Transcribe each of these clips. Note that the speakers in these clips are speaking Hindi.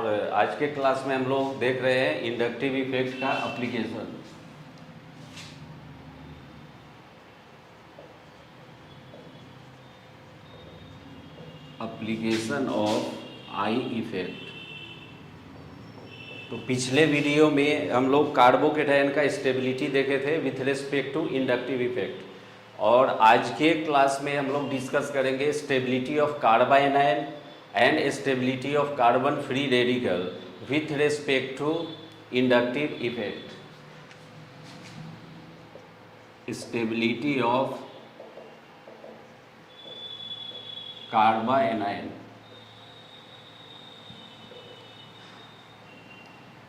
और आज के क्लास में हम लोग देख रहे हैं इंडक्टिव इफेक्ट का application. Application of I effect. तो पिछले वीडियो में हम लोग कार्बोकेटायन का स्टेबिलिटी देखे थे with respect to inductive effect, और आज के क्लास में हम लोग डिस्कस करेंगे stability of carbanion and stability of carbon free radical with respect to inductive effect. Stability of carbanion.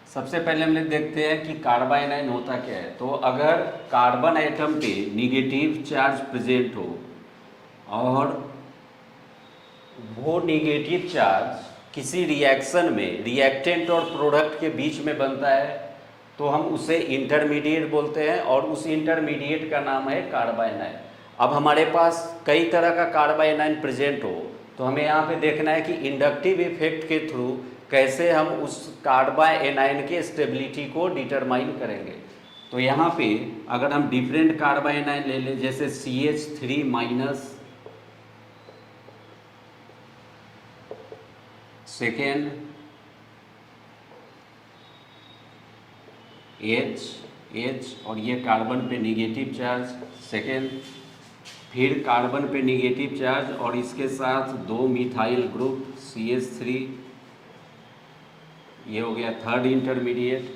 सबसे पहले हम लोग देखते हैं कि कार्बायनाइन होता क्या है। तो अगर कार्बन एटम पे निगेटिव चार्ज प्रेजेंट हो और वो निगेटिव चार्ज किसी रिएक्शन में रिएक्टेंट और प्रोडक्ट के बीच में बनता है तो हम उसे इंटरमीडिएट बोलते हैं, और उस इंटरमीडिएट का नाम है कार्बायनाइन। अब हमारे पास कई तरह का कार्बायनाइन प्रेजेंट हो तो हमें यहाँ पे देखना है कि इंडक्टिव इफेक्ट के थ्रू कैसे हम उस कार्बायनाइन के स्टेबिलिटी को डिटरमाइन करेंगे। तो यहाँ पे अगर हम डिफरेंट कार्बायनाइन ले लें, जैसे CH3 माइनस, सेकेंड H, और ये कार्बन पे निगेटिव चार्ज, सेकेंड, फिर कार्बन पे निगेटिव चार्ज और इसके साथ दो मिथाइल ग्रुप CH3, ये हो गया थर्ड इंटरमीडिएट,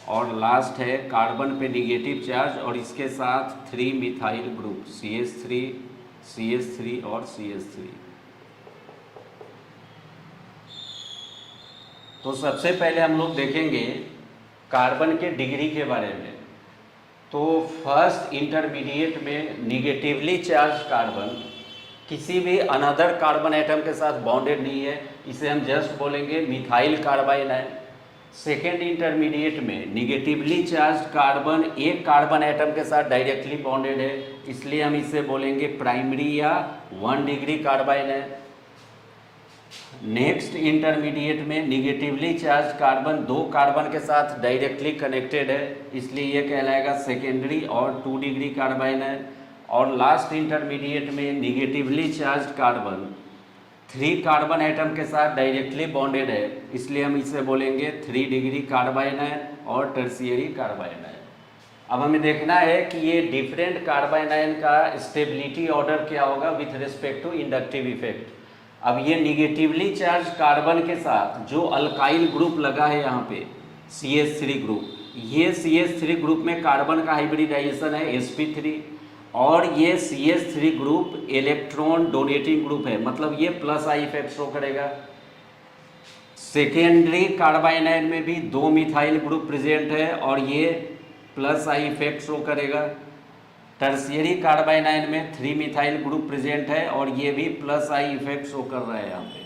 और लास्ट है कार्बन पे निगेटिव चार्ज और इसके साथ 3 मिथाइल ग्रुप CH3 और CH3। तो सबसे पहले हम लोग देखेंगे कार्बन के डिग्री के बारे में। तो फर्स्ट इंटरमीडिएट में निगेटिवली चार्ज कार्बन किसी भी अनदर कार्बन एटम के साथ बॉन्डेड नहीं है, इसे हम जस्ट बोलेंगे मिथाइल कार्बायनाइन। सेकेंड इंटरमीडिएट में निगेटिवली चार्ज कार्बन एक कार्बन एटम के साथ डायरेक्टली बॉन्डेड है, इसलिए हम इसे बोलेंगे प्राइमरी या 1 डिग्री कार्बायनाइन। नेक्स्ट इंटरमीडिएट में निगेटिवली चार्ज कार्बन दो कार्बन के साथ डायरेक्टली कनेक्टेड है, इसलिए यह कहलाएगा सेकेंडरी और 2 डिग्री कार्बायनाइन। और लास्ट इंटरमीडिएट में negatively charge carbon 3 carbon atom के साथ डायरेक्टली बॉन्डेड है, इसलिए हम इसे बोलेंगे 3 डिग्री कार्बायनाइन और टर्शियरी कार्बायनाइन। अब हमें देखना है कि ये डिफरेंट कार्बायनाइन का स्टेबिलिटी ऑर्डर क्या होगा with respect to inductive effect. अब ये निगेटिवली चार्ज कार्बन के साथ जो अल्काइल ग्रुप लगा है यहाँ पे CH3 ग्रुप, ये CH3 ग्रुप में कार्बन का हाइब्रिडाइजेशन है sp3, और ये CH3 group electron donating group है, मतलब ये प्लस आई इफेक्ट शो करेगा। सेकेंडरी कार्बायनाइन में भी 2 मिथाइल ग्रुप प्रेजेंट है और ये प्लस आई इफेक्ट शो करेगा। टर्शियरी कार्बायनाइन में 3 मिथाइल ग्रुप प्रेजेंट है और ये भी प्लस आई इफेक्ट शो कर रहा है यहाँ पे।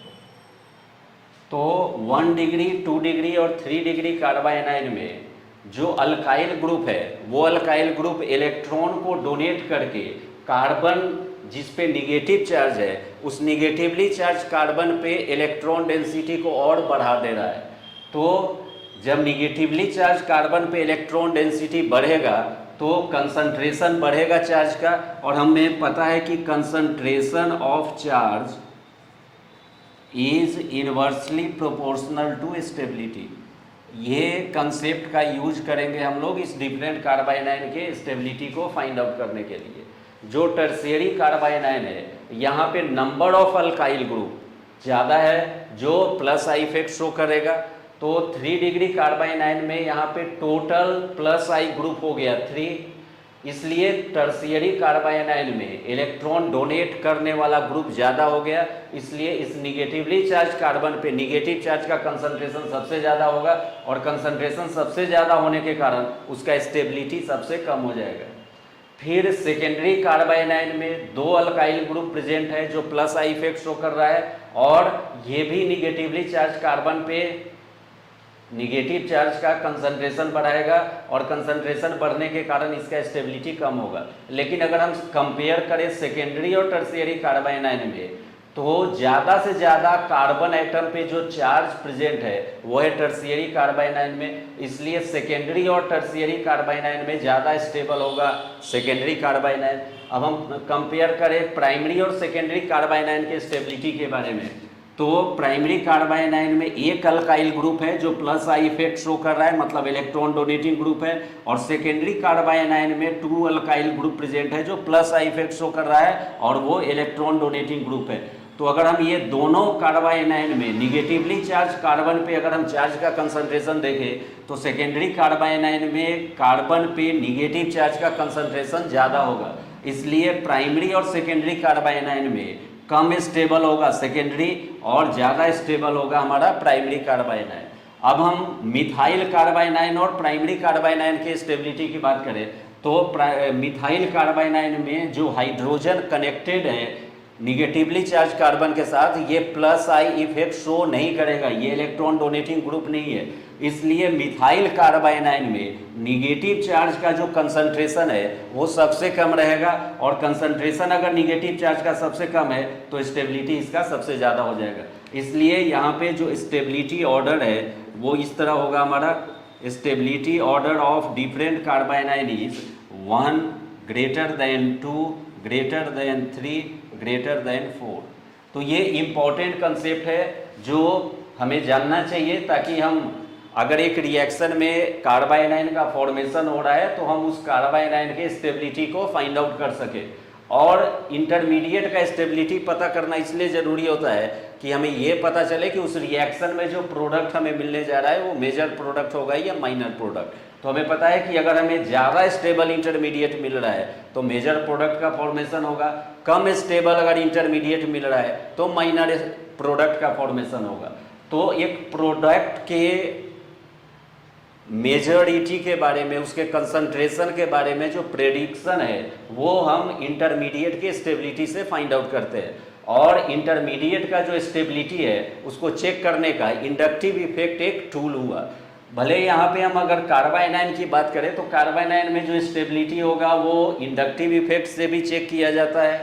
तो 1 डिग्री, 2 डिग्री और 3 डिग्री कार्बायनाइन में जो अल्काइल ग्रुप है वो अल्काइल ग्रुप इलेक्ट्रॉन को डोनेट करके कार्बन जिस पे निगेटिव चार्ज है उस निगेटिवली चार्ज कार्बन पे इलेक्ट्रॉन डेंसिटी को और बढ़ा दे रहा है। तो जब निगेटिवली चार्ज कार्बन पे इलेक्ट्रॉन डेंसिटी बढ़ेगा तो कंसंट्रेशन बढ़ेगा चार्ज का, और हमें पता है कि concentration of charge is inversely proportional to stability. ये कंसेप्ट का यूज करेंगे हम लोग इस डिफरेंट कार्बायनाइन के स्टेबिलिटी को फाइंड आउट करने के लिए। जो टर्शियरी कार्बायनाइन है यहाँ पे नंबर ऑफ अल्काइल ग्रुप ज़्यादा है जो प्लस आई इफेक्ट शो करेगा। तो 3 डिग्री कार्बायनाइन में यहाँ पे टोटल प्लस आई ग्रुप हो गया 3, इसलिए टर्शियरी कार्बायनाइन में इलेक्ट्रॉन डोनेट करने वाला ग्रुप ज़्यादा हो गया, इसलिए इस निगेटिवली चार्ज कार्बन पे निगेटिव चार्ज का कंसंट्रेशन सबसे ज़्यादा होगा, और कंसंट्रेशन सबसे ज़्यादा होने के कारण उसका स्टेबिलिटी सबसे कम हो जाएगा। फिर सेकेंडरी कार्बायनाइन में 2 अल्काइल ग्रुप प्रेजेंट है जो प्लस आई इफेक्ट शो कर रहा है, और ये भी निगेटिवली चार्ज कार्बन पे निगेटिव चार्ज का कंसंट्रेशन बढ़ाएगा, और कंसंट्रेशन बढ़ने के कारण इसका स्टेबिलिटी कम होगा। लेकिन अगर हम कंपेयर करें सेकेंडरी और टर्शियरी कार्बायनाइन में तो ज़्यादा से ज़्यादा कार्बन एटम पे जो चार्ज प्रेजेंट है वो है टर्शियरी कार्बाइन आयन में, इसलिए सेकेंडरी और टर्शियरी कार्बाइन आयन में ज़्यादा स्टेबल होगा सेकेंडरी कार्बाइन आयन। अब हम कंपेयर करें प्राइमरी और सेकेंडरी कार्बाइन आयन के स्टेबिलिटी के बारे में, तो प्राइमरी कार्बाइन आयन में एक अल्काइल ग्रुप है जो प्लस आई इफेक्ट शो कर रहा है, मतलब इलेक्ट्रॉन डोनेटिंग ग्रुप है, और सेकेंडरी कार्बाइन आयन में 2 अल्काइल ग्रुप प्रेजेंट है जो प्लस आई इफेक्ट शो कर रहा है और वो इलेक्ट्रॉन डोनेटिंग ग्रुप है। तो अगर हम ये दोनों कार्बाइन आयन में निगेटिवली चार्ज कार्बन पे अगर हम चार्ज का कंसंट्रेशन देखें तो सेकेंडरी कार्बाइन आयन में कार्बन पे निगेटिव चार्ज का कंसंट्रेशन ज़्यादा होगा, इसलिए प्राइमरी और सेकेंडरी कार्बाइन आयन में कम स्टेबल होगा सेकेंडरी और ज़्यादा स्टेबल होगा हमारा प्राइमरी कार्बाइन आयन। अब हम मिथाइल कार्बाइन आयन और प्राइमरी कार्बाइन आयन की स्टेबिलिटी की बात करें तो मिथाइल कार्बाइन आयन में जो हाइड्रोजन कनेक्टेड है निगेटिवली चार्ज कार्बन के साथ, ये प्लस आई इफेक्ट शो नहीं करेगा, ये इलेक्ट्रॉन डोनेटिंग ग्रुप नहीं है, इसलिए मिथाइल कार्बाइन आयन में निगेटिव चार्ज का जो कंसंट्रेशन है वो सबसे कम रहेगा, और कंसंट्रेशन अगर निगेटिव चार्ज का सबसे कम है तो स्टेबिलिटी इसका सबसे ज़्यादा हो जाएगा। इसलिए यहाँ पे जो स्टेबिलिटी ऑर्डर है वो इस तरह होगा हमारा, stability order of different carbanion is 1 greater than 2 greater than 3 greater than 4। तो ये इम्पॉर्टेंट कंसेप्ट है जो हमें जानना चाहिए, ताकि हम अगर एक रिएक्शन में कार्बाइन आयन का फॉर्मेशन हो रहा है तो हम उस कार्बाइन आयन के स्टेबिलिटी को फाइंड आउट कर सके। और इंटरमीडिएट का स्टेबिलिटी पता करना इसलिए ज़रूरी होता है कि हमें ये पता चले कि उस रिएक्शन में जो प्रोडक्ट हमें मिलने जा रहा है वो मेजर प्रोडक्ट होगा या माइनर प्रोडक्ट। तो हमें पता है कि अगर हमें ज़्यादा स्टेबल इंटरमीडिएट मिल रहा है तो मेजर प्रोडक्ट का फॉर्मेशन होगा, कम स्टेबल अगर इंटरमीडिएट मिल रहा है तो माइनर प्रोडक्ट का फॉर्मेशन होगा। तो एक प्रोडक्ट के मेजॉरिटी के बारे में, उसके कंसंट्रेशन के बारे में जो प्रेडिक्शन है वो हम इंटरमीडिएट के स्टेबिलिटी से फाइंड आउट करते हैं, और इंटरमीडिएट का जो स्टेबिलिटी है उसको चेक करने का इंडक्टिव इफेक्ट एक टूल हुआ। भले यहाँ पे हम अगर कार्बाइन आयन की बात करें तो कार्बाइन आयन में जो स्टेबिलिटी होगा वो इंडक्टिव इफेक्ट से भी चेक किया जाता है,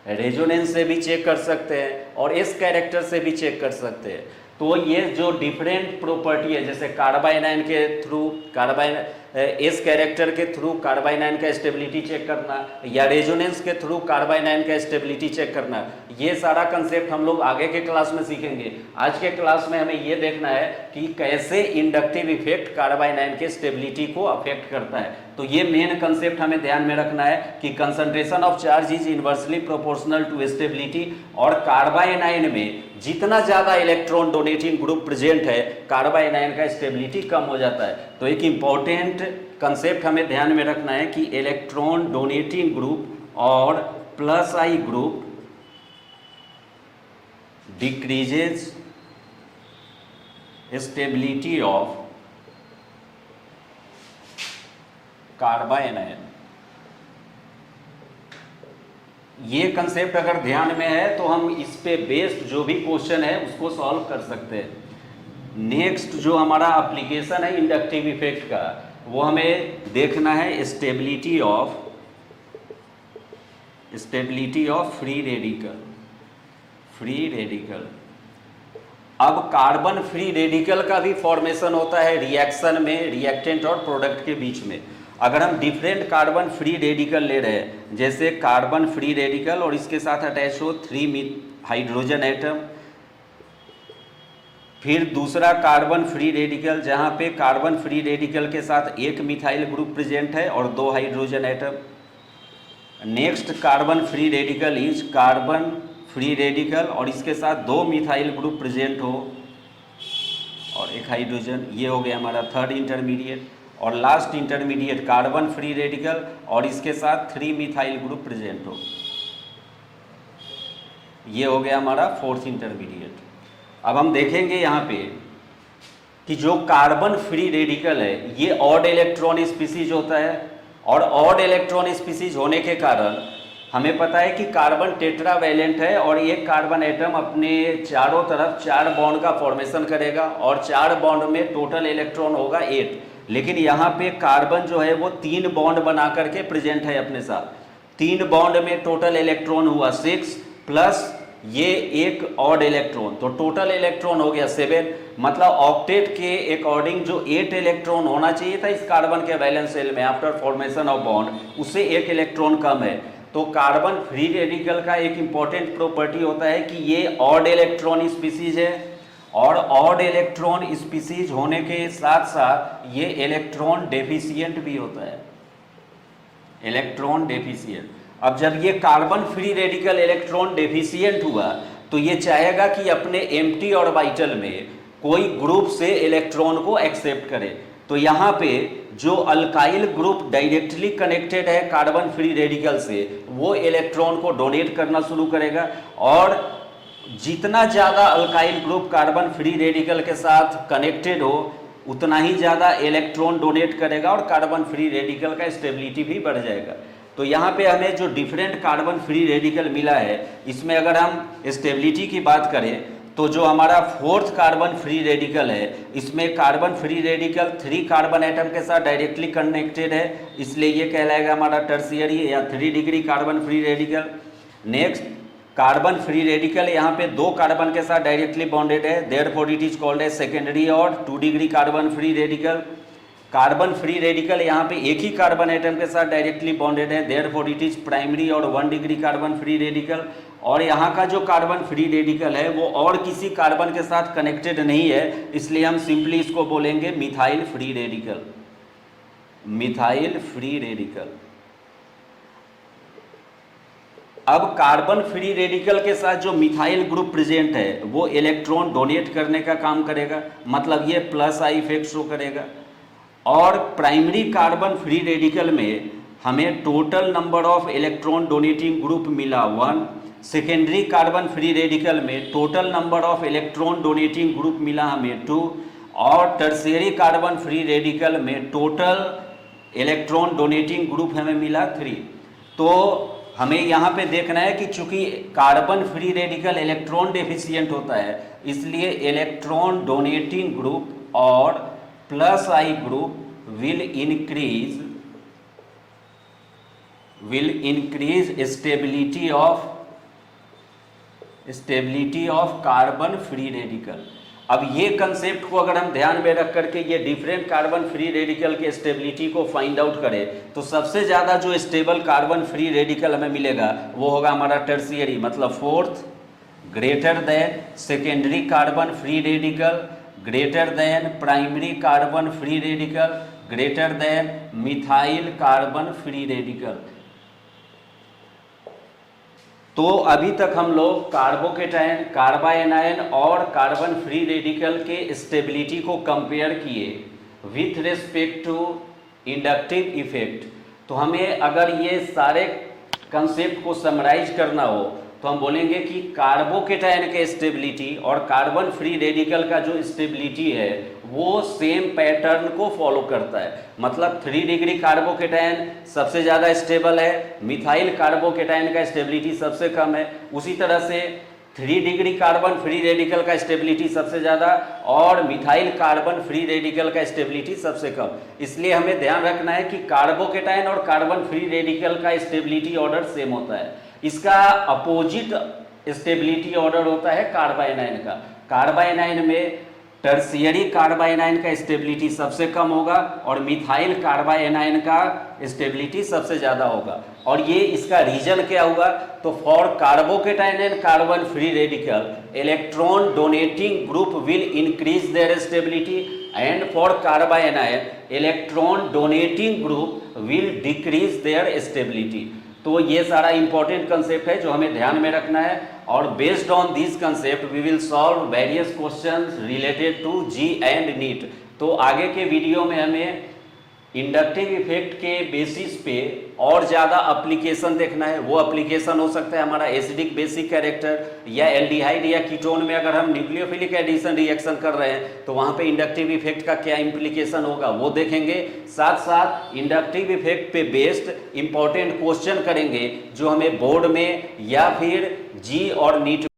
रेजोनेंस से भी चेक कर सकते हैं, और एस कैरेक्टर से भी चेक कर सकते हैं। तो ये जो डिफरेंट प्रॉपर्टी है, जैसे कार्बाइन आयन के थ्रू कार्बाइन एस कैरेक्टर के थ्रू कार्बाइन आयन का स्टेबिलिटी चेक करना, या रेजोनेंस के थ्रू कार्बाइन आयन का स्टेबिलिटी चेक करना, ये सारा कंसेप्ट हम लोग आगे के क्लास में सीखेंगे। आज के क्लास में हमें ये देखना है कि कैसे इंडक्टिव इफेक्ट कार्बाइन आयन के स्टेबिलिटी को अफेक्ट करता है। तो ये मेन कंसेप्ट हमें ध्यान में रखना है कि concentration of charge is inversely proportional to stability, और कार्बाइन आयन में जितना ज़्यादा इलेक्ट्रॉन डोनेटिंग ग्रुप प्रेजेंट है कार्बाइन आयन का स्टेबिलिटी कम हो जाता है। तो एक इम्पॉर्टेंट कंसेप्ट हमें ध्यान में रखना है कि इलेक्ट्रॉन डोनेटिंग ग्रुप और plus I group decreases stability of carbanion. ये कंसेप्ट अगर ध्यान में है तो हम इस पे बेस्ड जो भी क्वेश्चन है उसको सॉल्व कर सकते हैं। नेक्स्ट जो हमारा एप्लीकेशन है इंडक्टिव इफेक्ट का, वो हमें देखना है स्टेबिलिटी ऑफ फ्री रेडिकल। अब कार्बन फ्री रेडिकल का भी फॉर्मेशन होता है रिएक्शन में, रिएक्टेंट और प्रोडक्ट के बीच में। अगर हम डिफरेंट कार्बन फ्री रेडिकल ले रहे हैं, जैसे कार्बन फ्री रेडिकल और इसके साथ अटैच हो 3 हाइड्रोजन एटम, फिर दूसरा कार्बन फ्री रेडिकल जहाँ पे कार्बन फ्री रेडिकल के साथ 1 मिथाइल ग्रुप प्रेजेंट है और 2 hydrogen atom. Next carbon free radical is carbon free radical और इसके साथ 2 मिथाइल ग्रुप प्रेजेंट हो और 1 हाइड्रोजन, ये हो गया हमारा थर्ड इंटरमीडिएट। और last intermediate carbon free radical और इसके साथ 3 मिथाइल ग्रुप प्रेजेंट हो, ये हो गया हमारा फोर्थ इंटरमीडिएट। अब हम देखेंगे यहाँ पे कि जो कार्बन फ्री रेडिकल है ये ऑड इलेक्ट्रॉन स्पीसीज होता है, और ऑड इलेक्ट्रॉन स्पीसीज होने के कारण हमें पता है कि कार्बन टेट्रावैलेंट है और एक कार्बन एटम अपने चारों तरफ 4 बॉन्ड का फॉर्मेशन करेगा और 4 बॉन्ड में टोटल इलेक्ट्रॉन होगा 8। लेकिन यहाँ पे कार्बन जो है वो 3 बॉन्ड बना करके प्रेजेंट है अपने साथ। 3 बॉन्ड में टोटल इलेक्ट्रॉन हुआ 6 प्लस ये एक ऑड इलेक्ट्रॉन, तो टोटल इलेक्ट्रॉन हो गया 7। मतलब ऑक्टेट के अकॉर्डिंग जो 8 इलेक्ट्रॉन होना चाहिए था इस कार्बन के वैलेंस शेल में आफ्टर फॉर्मेशन ऑफ बॉन्ड, उससे 1 इलेक्ट्रॉन कम है। तो कार्बन फ्री रेडिकल का एक इंपॉर्टेंट प्रॉपर्टी होता है कि ये ऑड इलेक्ट्रॉन स्पीसीज है, और ऑड इलेक्ट्रॉन स्पीसीज होने के साथ साथ ये इलेक्ट्रॉन डेफिशिएंट भी होता है, इलेक्ट्रॉन डेफिशिएंट। अब जब ये carbon free radical electron deficient हुआ तो ये चाहेगा कि अपने एम्प्टी ऑर्बिटल में कोई ग्रुप से इलेक्ट्रॉन को एक्सेप्ट करे। तो यहाँ पे जो अल्काइल ग्रुप डायरेक्टली कनेक्टेड है कार्बन फ्री रेडिकल से, वो इलेक्ट्रॉन को डोनेट करना शुरू करेगा, और जितना ज़्यादा alkyl group carbon free radical के साथ कनेक्टेड हो उतना ही ज़्यादा इलेक्ट्रॉन डोनेट करेगा, और कार्बन फ्री रेडिकल का स्टेबिलिटी भी बढ़ जाएगा। तो यहाँ पे हमें जो डिफरेंट कार्बन फ्री रेडिकल मिला है, इसमें अगर हम स्टेबिलिटी की बात करें तो जो हमारा 4th कार्बन फ्री रेडिकल है, इसमें carbon free radical 3 carbon atom के साथ डायरेक्टली कनेक्टेड है, इसलिए ये कहलाएगा हमारा टर्शियरी या 3 degree carbon free radical. Next carbon free radical यहाँ पे 2 कार्बन के साथ डायरेक्टली बॉन्डेड है, therefore it is called a secondary और 2 degree carbon free radical. Carbon free radical यहाँ पे एक ही कार्बन एटम के साथ डायरेक्टली बॉन्डेड है, देयरफॉर इट इज प्राइमरी और 1 डिग्री कार्बन फ्री रेडिकल। और यहाँ का जो कार्बन फ्री रेडिकल है वो और किसी कार्बन के साथ कनेक्टेड नहीं है, इसलिए हम सिंपली इसको बोलेंगे methyl free radical, methyl free radical. अब कार्बन फ्री रेडिकल के साथ जो मिथाइल ग्रुप प्रेजेंट है वो इलेक्ट्रॉन डोनेट करने का काम करेगा, मतलब ये प्लस आई इफेक्ट शो करेगा। और प्राइमरी कार्बन फ्री रेडिकल में हमें total number of electron donating group मिला 1, सेकेंडरी कार्बन फ्री रेडिकल में total number of electron donating group मिला हमें 2, और टर्शियरी कार्बन फ्री रेडिकल में टोटल इलेक्ट्रॉन डोनेटिंग ग्रुप हमें मिला 3। तो हमें यहाँ पे देखना है कि चूंकि carbon free radical electron deficient होता है, इसलिए इलेक्ट्रॉन डोनेटिंग ग्रुप और plus I group will increase stability of carbon free radical. अब ये कंसेप्ट को अगर हम ध्यान में रख करके ये डिफरेंट कार्बन फ्री रेडिकल के स्टेबिलिटी को फाइंड आउट करें तो सबसे ज़्यादा जो स्टेबल कार्बन फ्री रेडिकल हमें मिलेगा वो होगा हमारा टर्शियरी, मतलब 4th, greater than secondary carbon free radical, greater than primary carbon free radical, greater than methyl carbon free radical. तो अभी तक हम लोग कार्बोकेटायन, कार्बाएनायन और कार्बन फ्री रेडिकल के स्टेबिलिटी को कंपेयर किए with respect to inductive effect. तो हमें अगर ये सारे कंसेप्ट को समराइज करना हो तो हम बोलेंगे कि कार्बोकेटायन के स्टेबिलिटी और कार्बन फ्री रेडिकल का जो स्टेबिलिटी है वो सेम पैटर्न को फॉलो करता है, मतलब 3 डिग्री कार्बोकेटायन सबसे ज़्यादा स्टेबल है, मिथाइल कार्बोकेटायन का स्टेबिलिटी सबसे कम है, उसी तरह से 3 डिग्री कार्बन फ्री रेडिकल का स्टेबिलिटी सबसे ज़्यादा और मिथाइल कार्बन फ्री रेडिकल का स्टेबिलिटी सबसे कम। इसलिए हमें ध्यान रखना है कि कार्बोकेटायन और कार्बन फ्री रेडिकल का स्टेबिलिटी ऑर्डर सेम होता है, इसका अपोजिट स्टेबिलिटी ऑर्डर होता है कार्बाएनायन का। कार्बाएनायन में टर्शियरी कार्बाएनायन का स्टेबिलिटी सबसे कम होगा और मिथाइल कार्बाएनायन का स्टेबिलिटी सबसे ज़्यादा होगा। और ये इसका रीजन क्या हुआ, तो for carbocation and carbon free radical electron donating group will increase their stability and for carbanion electron donating group will decrease their stability. तो ये सारा इंपॉर्टेंट कंसेप्ट है जो हमें ध्यान में रखना है, और based on this concept we will solve various questions related to JEE and NEET. तो आगे के वीडियो में हमें इंडक्टिव इफेक्ट के बेसिस पे और ज़्यादा एप्लीकेशन देखना है। वो एप्लीकेशन हो सकता है हमारा एसिडिक बेसिक कैरेक्टर या एल्डिहाइड या कीटोन में अगर हम न्यूक्लियोफिलिक एडिशन रिएक्शन कर रहे हैं तो वहाँ पे इंडक्टिव इफेक्ट का क्या इम्प्लीकेशन होगा वो देखेंगे। साथ साथ इंडक्टिव इफेक्ट पे बेस्ड इंपॉर्टेंट क्वेश्चन करेंगे जो हमें बोर्ड में या फिर जी और नीट